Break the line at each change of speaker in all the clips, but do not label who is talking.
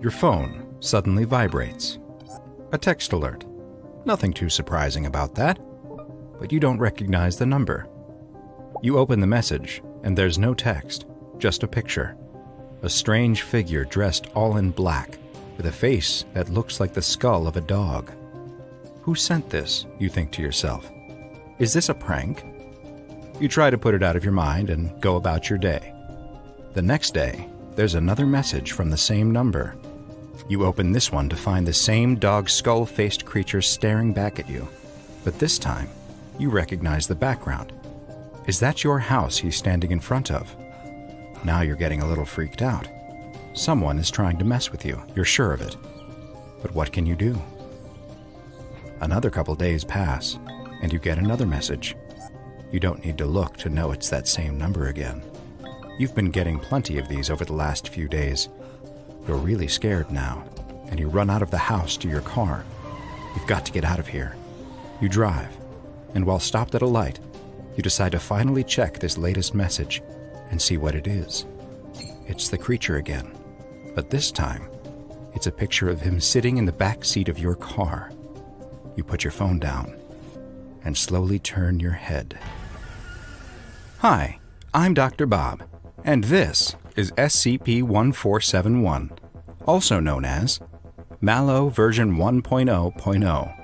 Your phone suddenly vibrates. A text alert. Nothing too surprising about that, but you don't recognize the number. You open the message, and there's no text, just a picture. A strange figure dressed all in black, with a face that looks like the skull of a dog. Who sent this, you think to yourself? Is this a prank? You try to put it out of your mind and go about your day. The next day, there's another message from the same number. You open this one to find the same dog skull-faced creature staring back at you. But this time, you recognize the background. Is that your house he's standing in front of? Now you're getting a little freaked out. Someone is trying to mess with you, you're sure of it. But what can you do? Another couple days pass, and you get another message. You don't need to look to know it's that same number again. You've been getting plenty of these over the last few days. You're really scared now, and you run out of the house to your car. You've got to get out of here. You drive, and while stopped at a light, you decide to finally check this latest message and see what it is. It's the creature again, but this time, it's a picture of him sitting in the back seat of your car. You put your phone down and slowly turn your head. Hi, I'm Dr. Bob, and this is SCP-1471, also known as Mallow version 1.0.0.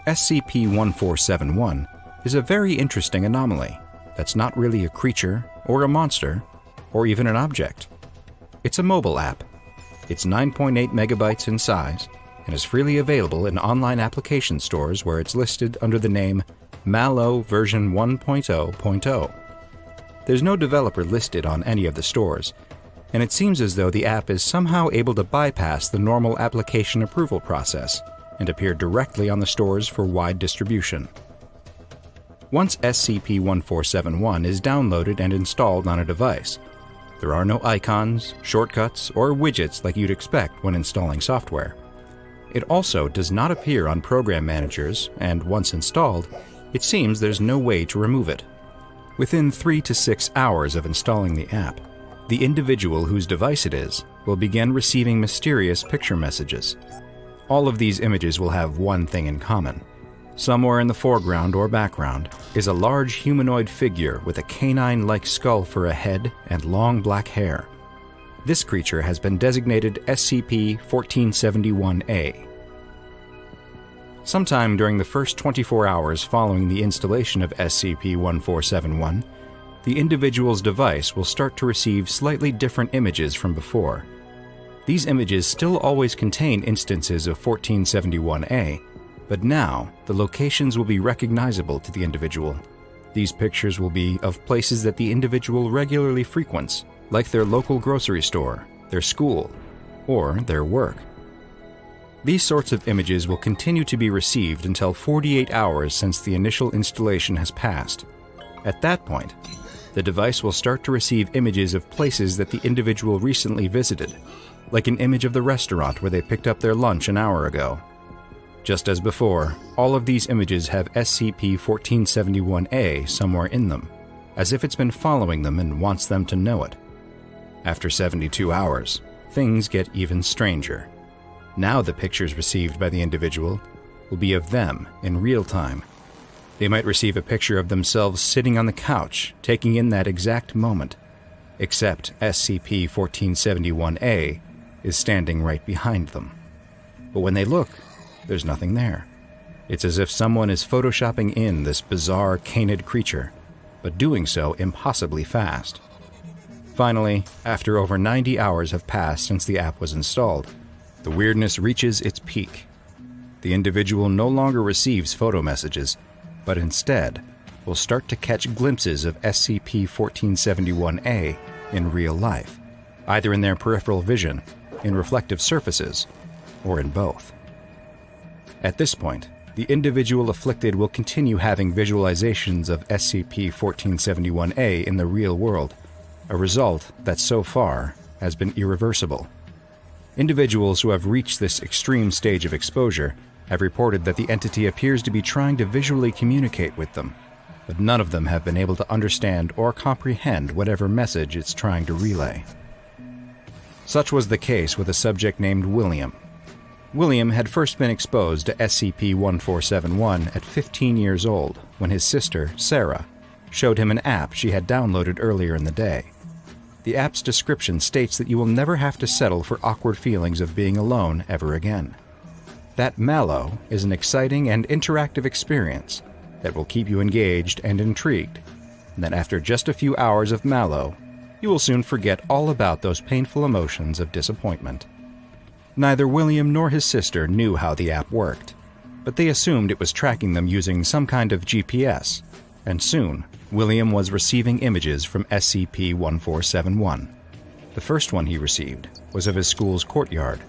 SCP-1471 is a very interesting anomaly that's not really a creature or a monster or even an object. It's a mobile app. It's 9.8 megabytes in size and is freely available in online application stores where it's listed under the name Mallow version 1.0.0. There's no developer listed on any of the stores, and it seems as though the app is somehow able to bypass the normal application approval process and appear directly on the stores for wide distribution. Once SCP-1471 is downloaded and installed on a device, there are no icons, shortcuts, or widgets like you'd expect when installing software. It also does not appear on program managers, and once installed, it seems there's no way to remove it. Within 3 to 6 hours of installing the app, the individual whose device it is will begin receiving mysterious picture messages. All of these images will have one thing in common. Somewhere in the foreground or background is a large humanoid figure with a canine-like skull for a head and long black hair. This creature has been designated SCP-1471-A. Sometime during the first 24 hours following the installation of SCP-1471, the individual's device will start to receive slightly different images from before. These images still always contain instances of 1471-A, but now the locations will be recognizable to the individual. These pictures will be of places that the individual regularly frequents, like their local grocery store, their school, or their work. These sorts of images will continue to be received until 48 hours since the initial installation has passed. At that point, the device will start to receive images of places that the individual recently visited, like an image of the restaurant where they picked up their lunch an hour ago. Just as before, all of these images have SCP-1471-A somewhere in them, as if it's been following them and wants them to know it. After 72 hours, things get even stranger. Now the pictures received by the individual will be of them in real time. They might receive a picture of themselves sitting on the couch, taking in that exact moment, except SCP-1471-A is standing right behind them. But when they look, there's nothing there. It's as if someone is photoshopping in this bizarre canid creature, but doing so impossibly fast. Finally, after over 90 hours have passed since the app was installed, the weirdness reaches its peak. The individual no longer receives photo messages, but instead will start to catch glimpses of SCP-1471-A in real life, either in their peripheral vision, in reflective surfaces, or in both. At this point, the individual afflicted will continue having visualizations of SCP-1471-A in the real world, a result that so far has been irreversible. Individuals who have reached this extreme stage of exposure have reported that the entity appears to be trying to visually communicate with them, but none of them have been able to understand or comprehend whatever message it's trying to relay. Such was the case with a subject named William. William had first been exposed to SCP-1471 at 15 years old when his sister, Sarah, showed him an app she had downloaded earlier in the day. The app's description states that you will never have to settle for awkward feelings of being alone ever again. That Mallow is an exciting and interactive experience that will keep you engaged and intrigued, and that after just a few hours of Mallow, you will soon forget all about those painful emotions of disappointment. Neither William nor his sister knew how the app worked, but they assumed it was tracking them using some kind of GPS, and soon, William was receiving images from SCP-1471. The first one he received was of his school's courtyard,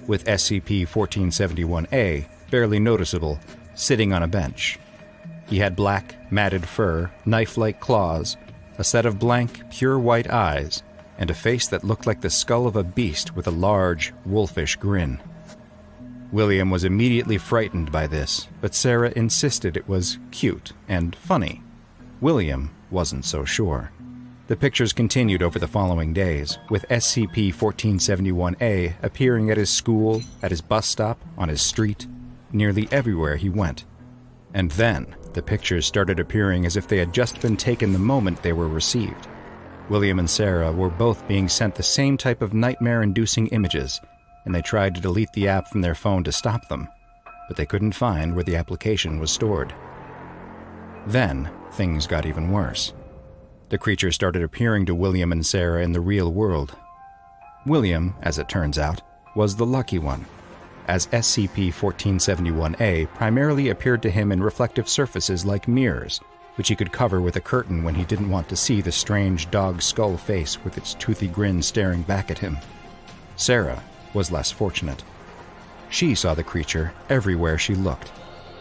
with SCP-1471-A, barely noticeable, sitting on a bench. He had black, matted fur, knife-like claws, a set of blank, pure white eyes, and a face that looked like the skull of a beast with a large, wolfish grin. William was immediately frightened by this, but Sarah insisted it was cute and funny. William wasn't so sure. The pictures continued over the following days, with SCP-1471-A appearing at his school, at his bus stop, on his street, nearly everywhere he went. And then, the pictures started appearing as if they had just been taken the moment they were received. William and Sarah were both being sent the same type of nightmare-inducing images, and they tried to delete the app from their phone to stop them, but they couldn't find where the application was stored. Then, things got even worse. The creature started appearing to William and Sarah in the real world. William, as it turns out, was the lucky one, as SCP-1471-A primarily appeared to him in reflective surfaces like mirrors, which he could cover with a curtain when he didn't want to see the strange dog skull face with its toothy grin staring back at him. Sarah was less fortunate. She saw the creature everywhere she looked,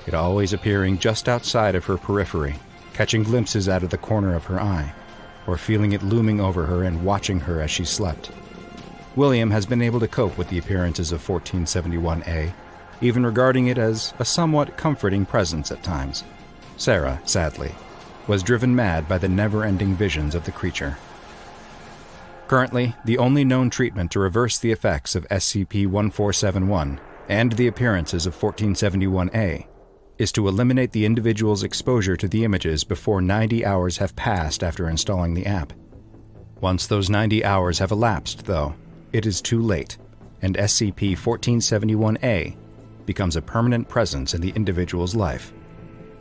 it always appearing just outside of her periphery, catching glimpses out of the corner of her eye, or feeling it looming over her and watching her as she slept. William has been able to cope with the appearances of 1471-A, even regarding it as a somewhat comforting presence at times. Sarah, sadly, was driven mad by the never-ending visions of the creature. Currently, the only known treatment to reverse the effects of SCP-1471 and the appearances of 1471-A is to eliminate the individual's exposure to the images before 90 hours have passed after installing the app. Once those 90 hours have elapsed, though, it is too late, and SCP-1471-A becomes a permanent presence in the individual's life.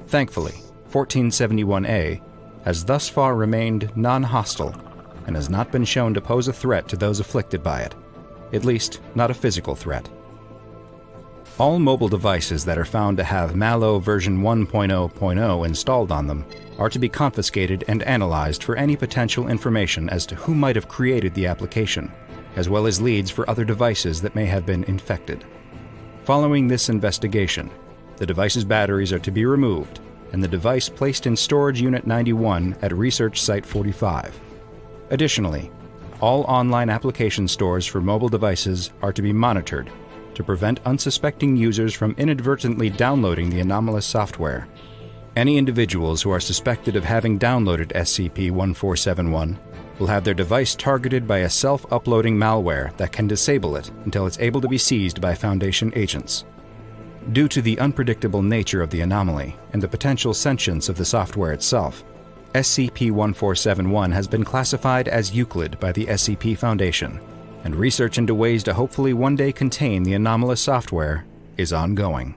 Thankfully, 1471-A has thus far remained non-hostile and has not been shown to pose a threat to those afflicted by it, at least not a physical threat. All mobile devices that are found to have Mallow version 1.0.0 installed on them are to be confiscated and analyzed for any potential information as to who might have created the application, as well as leads for other devices that may have been infected. Following this investigation, the device's batteries are to be removed and the device placed in Storage Unit 91 at Research Site 45. Additionally, all online application stores for mobile devices are to be monitored to prevent unsuspecting users from inadvertently downloading the anomalous software. Any individuals who are suspected of having downloaded SCP-1471 will have their device targeted by a self-uploading malware that can disable it until it's able to be seized by Foundation agents. Due to the unpredictable nature of the anomaly and the potential sentience of the software itself, SCP-1471 has been classified as Euclid by the SCP Foundation, and research into ways to hopefully one day contain the anomalous software is ongoing.